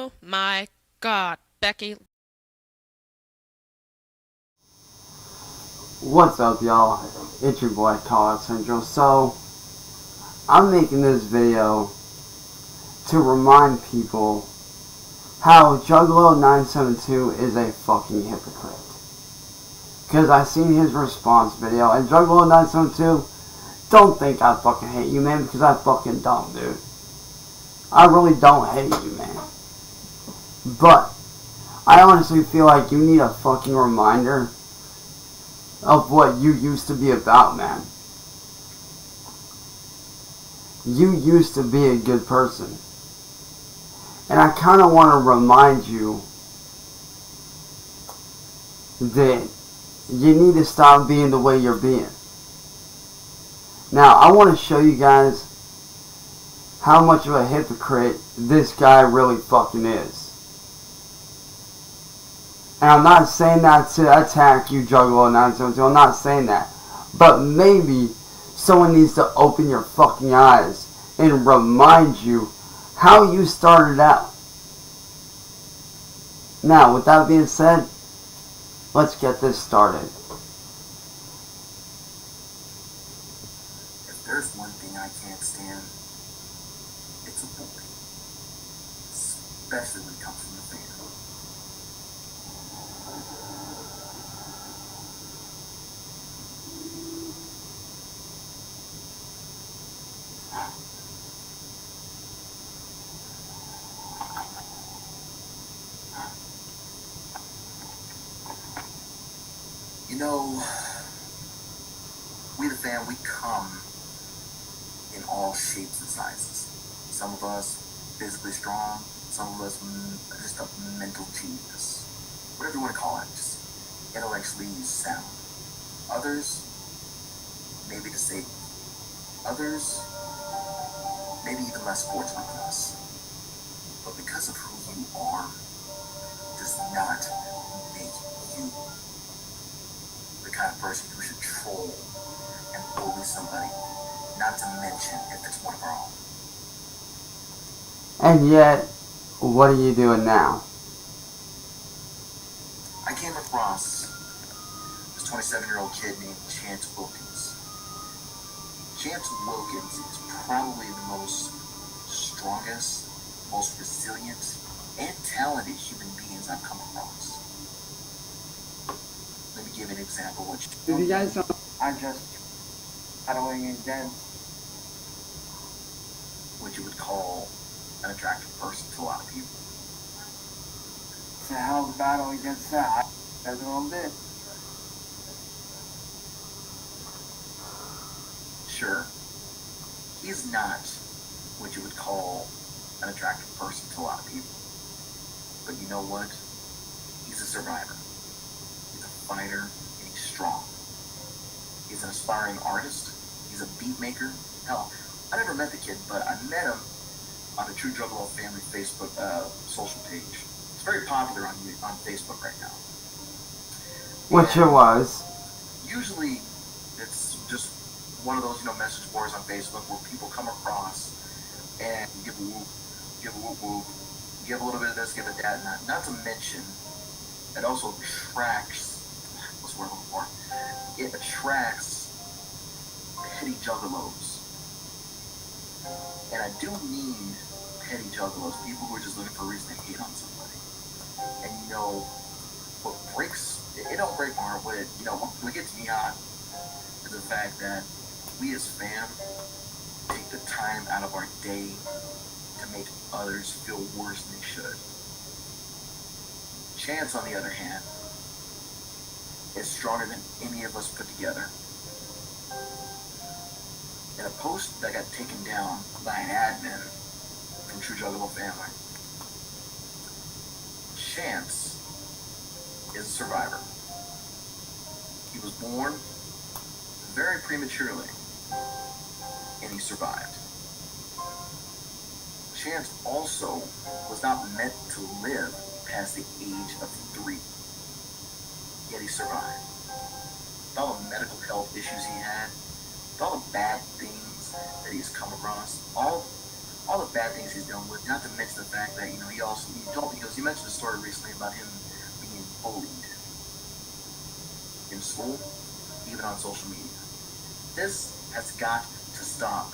Oh my god, Becky. What's up, y'all? It's your boy Callout Central. So, I'm making this video to remind people how JUGGALO972 is a fucking hypocrite. Because I seen his response video, and JUGGALO972, don't think I fucking hate you, man, because I fucking don't, dude. I really don't hate you, man. But, I honestly feel like you need a fucking reminder of what you used to be about, man. You used to be a good person. And I kind of want to remind you that you need to stop being the way you're being. Now, I want to show you guys how much of a hypocrite this guy really fucking is. And I'm not saying that to attack you, JUGGALO972. I'm not saying that. But maybe someone needs to open your fucking eyes and remind you how you started out. Now, with that being said, let's get this started. If there's one thing I can't stand, it's a bully. Especially when it comes from the fan. You know, we the fan, we come in all shapes and sizes. Some of us physically strong, some of us just a mental genius. Whatever you want to call it, just intellectually sound. Others, maybe disabled. Others, maybe even less fortunate than us. But because of who you are, does not make you the kind of person who should troll and bully somebody, not to mention if it's one of our own. And yet, what are you doing now? I came across this 27-year-old kid named Chance Wilkins. Chance Wilkins is probably the most strongest, most resilient, and talented human beings I've come across. Let me give an example. Did you guys know I'm just battling against what you would call an attractive person to a lot of people. the hell's battle against that? That's a little bit. Sure, he's not what you would call an attractive person to a lot of people. But you know what? He's a survivor. He's a fighter, and he's strong. He's an aspiring artist. He's a beat maker. Hell, I never met the kid, but I met him on the True Juggalo Family Facebook social page. It's very popular on Facebook right now. which it was? Usually, it's just one of those, message boards on Facebook where people come across and give a whoop, give a whoop whoop, give a little bit of this, give it that, not to mention, it also attracts, what's the word I'm looking for? It attracts petty juggalos. And I do mean petty juggalos, people who are just looking for a reason to hate on somebody. And what breaks, it don't break my heart, what gets me hot is the fact that we as fam take the time out of our day to make others feel worse than they should. Chance, on the other hand, is stronger than any of us put together. In a post that got taken down by an admin from True Juggalo Family, Chance is a survivor. He was born very prematurely, and he survived. Chance also was not meant to live past the age of 3, yet he survived. With all the medical health issues he had, with all the bad things that he's come across, all all the bad things he's dealing with. Not to mention the fact that, you know, he mentioned a story recently about him being bullied in school, even on social media. This has got to stop.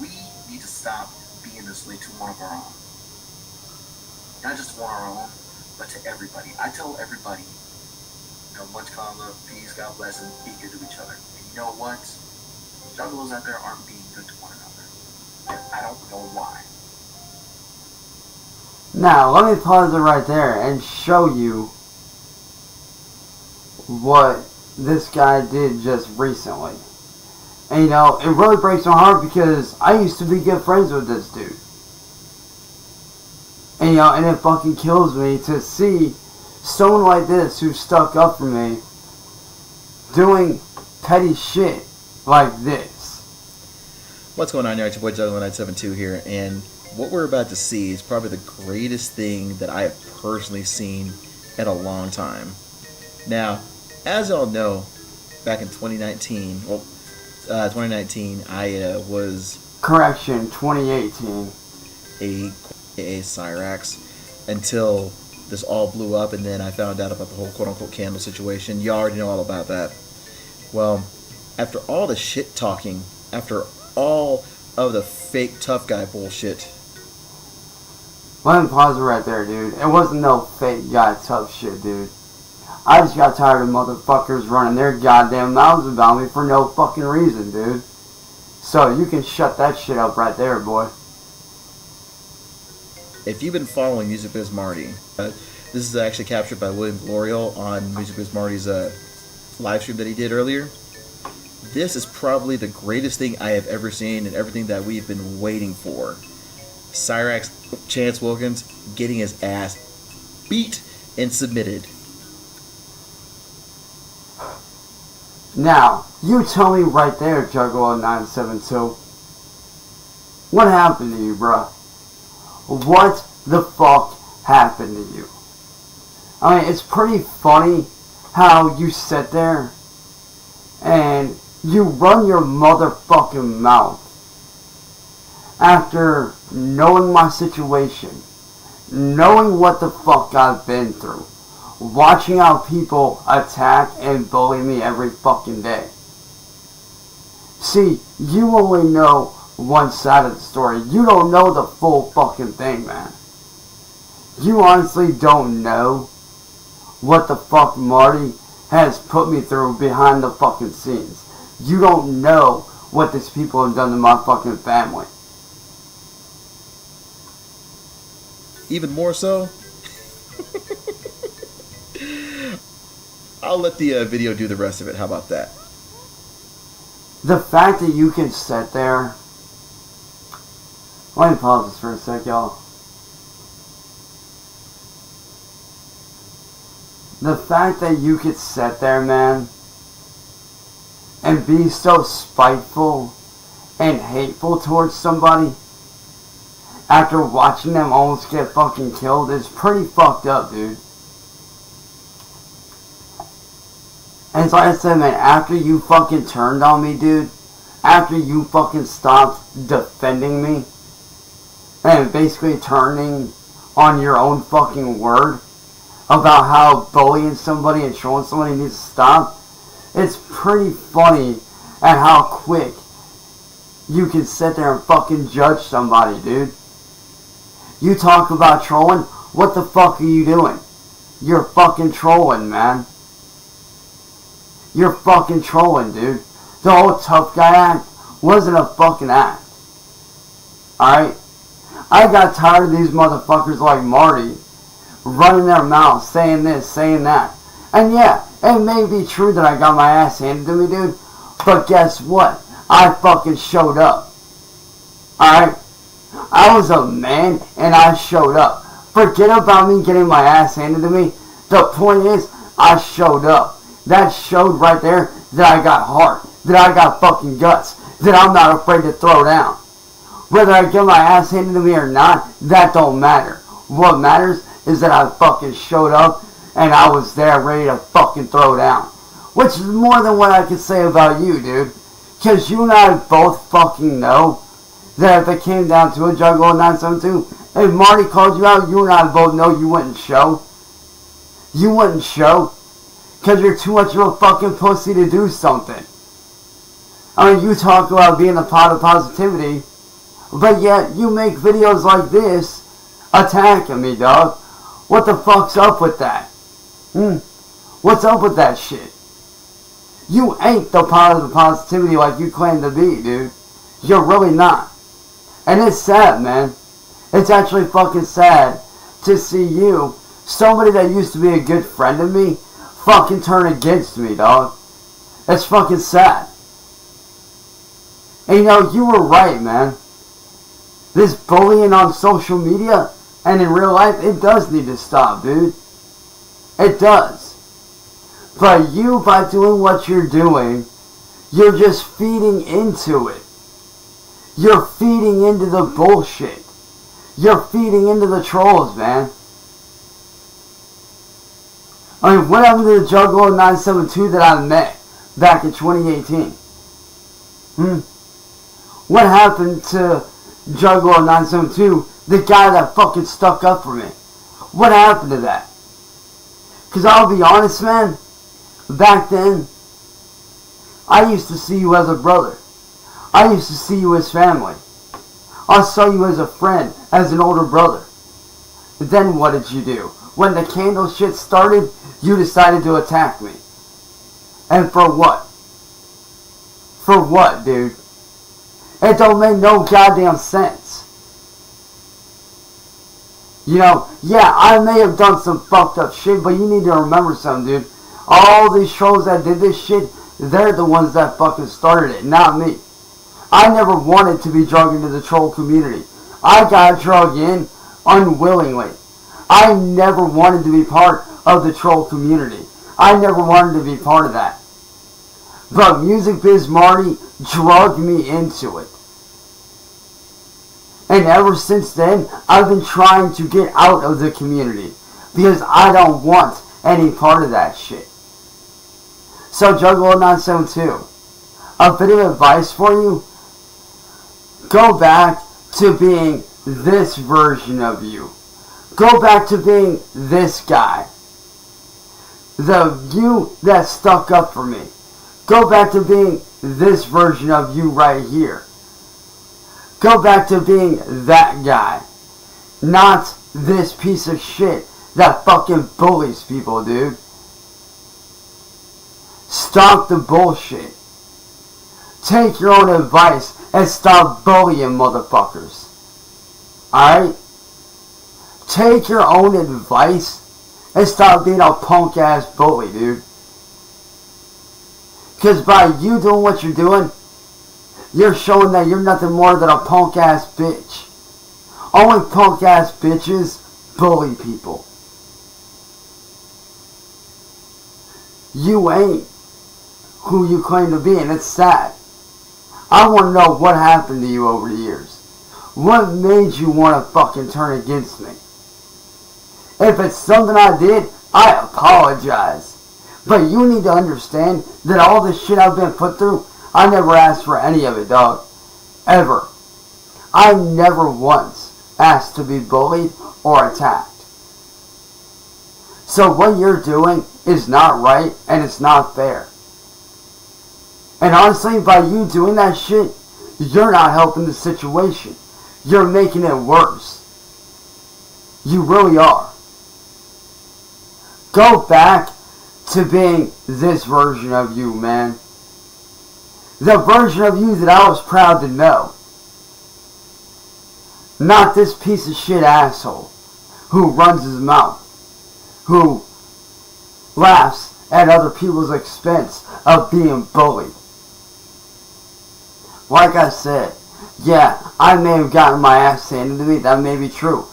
We need to stop being this way to one of our own. Not just one of our own, but to everybody. I tell everybody, you know, much love, peace, God bless, and be good to each other. And you know what? Juggalos out there aren't being good to one another. And I don't know why. Now, let me pause it right there and show you what this guy did just recently. And, you know, it really breaks my heart because I used to be good friends with this dude. And, you know, and it fucking kills me to see someone like this who stuck up for me doing petty shit like this. What's going on, y'all? It's your boy JUGGALO972 here, and what we're about to see is probably the greatest thing that I have personally seen in a long time. Now, as y'all know, back in 2019, I was... Correction, 2018. a Cyrax until this all blew up, and then I found out about the whole quote-unquote candle situation. You already know all about that. Well, after all the shit talking, after all of the fake tough guy bullshit. Let me pause it right there, dude. It wasn't no fake guy tough shit, dude. I just got tired of motherfuckers running their goddamn mouths about me for no fucking reason, dude. So you can shut that shit up right there, boy. If you've been following Music Biz Marty, this is actually captured by William Glorial on Music Biz Marty's live stream that he did earlier. This is probably the greatest thing I have ever seen and everything that we've been waiting for. Cyrax Chance Wilkins getting his ass beat and submitted. Now, you tell me right there, Juggalo972. What happened to you, bruh? What the fuck happened to you? I mean, it's pretty funny how you sit there and you run your motherfucking mouth after knowing my situation, knowing what the fuck I've been through, watching how people attack and bully me every fucking day. See, you only know one side of the story. You don't know the full fucking thing, man. You honestly don't know what the fuck Marty has put me through behind the fucking scenes. You don't know what these people have done to my fucking family. Even more so, I'll let the video do the rest of it. How about that? The fact that you can sit there... Let me pause this for a sec, y'all. The fact that you could sit there, man, and be so spiteful and hateful towards somebody after watching them almost get fucking killed is pretty fucked up, dude. And it's like I said, man, after you fucking turned on me, dude, after you fucking stopped defending me, and basically turning on your own fucking word about how bullying somebody and trolling somebody needs to stop, it's pretty funny at how quick you can sit there and fucking judge somebody, dude. You talk about trolling, what the fuck are you doing? You're fucking trolling, man. You're fucking trolling, dude. The whole tough guy act wasn't a fucking act. Alright? I got tired of these motherfuckers like Marty running their mouths, saying this, saying that. And yeah, it may be true that I got my ass handed to me, dude. But guess what? I fucking showed up. Alright? I was a man and I showed up. Forget about me getting my ass handed to me. The point is, I showed up. That showed right there that I got heart. That I got fucking guts. That I'm not afraid to throw down. Whether I get my ass handed to me or not, that don't matter. What matters is that I fucking showed up and I was there ready to fucking throw down. Which is more than what I could say about you, dude. Because you and I both fucking know that if it came down to a Juggalo972, if Marty called you out, you and I both know you wouldn't show. You wouldn't show. Because you're too much of a fucking pussy to do something. I mean, you talk about being a pot of positivity, but yet you make videos like this attacking me, dog. What the fuck's up with that? What's up with that shit? You ain't the pot of the positivity like you claim to be, dude. You're really not. And it's sad, man. It's actually fucking sad to see you, somebody that used to be a good friend of me, fucking turn against me, dog. It's fucking sad. And you know, you were right, man. This bullying on social media and in real life, it does need to stop, dude. It does. But you, by doing what you're doing, you're just feeding into it. You're feeding into the bullshit. You're feeding into the trolls, man. I mean, what happened to the Juggalo972 that I met back in 2018? What happened to Juggalo972, the guy that fucking stuck up for me? What happened to that? Because I'll be honest, man, back then, I used to see you as a brother. I used to see you as family. I saw you as a friend, as an older brother. Then what did you do? When the candle shit started, you decided to attack me. And for what? For what, dude? It don't make no goddamn sense. You know, yeah, I may have done some fucked up shit, but you need to remember something, dude. All these trolls that did this shit, they're the ones that fucking started it, not me. I never wanted to be drugged into the troll community. I got drugged in unwillingly. I never wanted to be part of the troll community. I never wanted to be part of that. But Music Biz Marty drugged me into it. And ever since then, I've been trying to get out of the community. Because I don't want any part of that shit. So Juggalo972, a bit of advice for you. Go back to being this version of you. Go back to being this guy. The you that stuck up for me. Go back to being this version of you right here. Go back to being that guy. Not this piece of shit that fucking bullies people, dude. Stop the bullshit. Take your own advice and stop bullying motherfuckers. Alright? Take your own advice and stop being a punk ass bully, dude. Because by you doing what you're doing, you're showing that you're nothing more than a punk ass bitch. Only punk ass bitches bully people. You ain't who you claim to be, and it's sad. I want to know what happened to you over the years. What made you want to fucking turn against me? If it's something I did, I apologize. But you need to understand that all this shit I've been put through, I never asked for any of it, dog. Ever. I never once asked to be bullied or attacked. So what you're doing is not right and it's not fair. And honestly, by you doing that shit, you're not helping the situation. You're making it worse. You really are. Go back to being this version of you, man. The version of you that I was proud to know. Not this piece of shit asshole who runs his mouth. Who laughs at other people's expense of being bullied. Like I said, yeah, I may have gotten my ass handed to me, that may be true.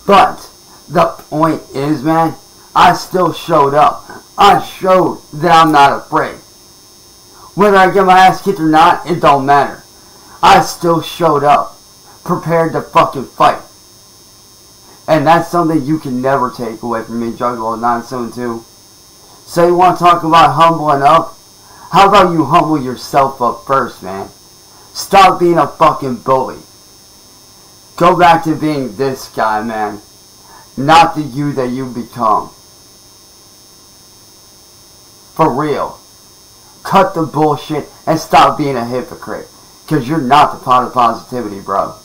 But the point is, man, I still showed up. I showed that I'm not afraid. Whether I get my ass kicked or not, it don't matter. I still showed up, prepared to fucking fight. And that's something you can never take away from me, Juggalo972. So you want to talk about humbling up? How about you humble yourself up first, man? Stop being a fucking bully. Go back to being this guy, man. Not the you that you become. For real. Cut the bullshit and stop being a hypocrite. Because you're not the pot of positivity, bro.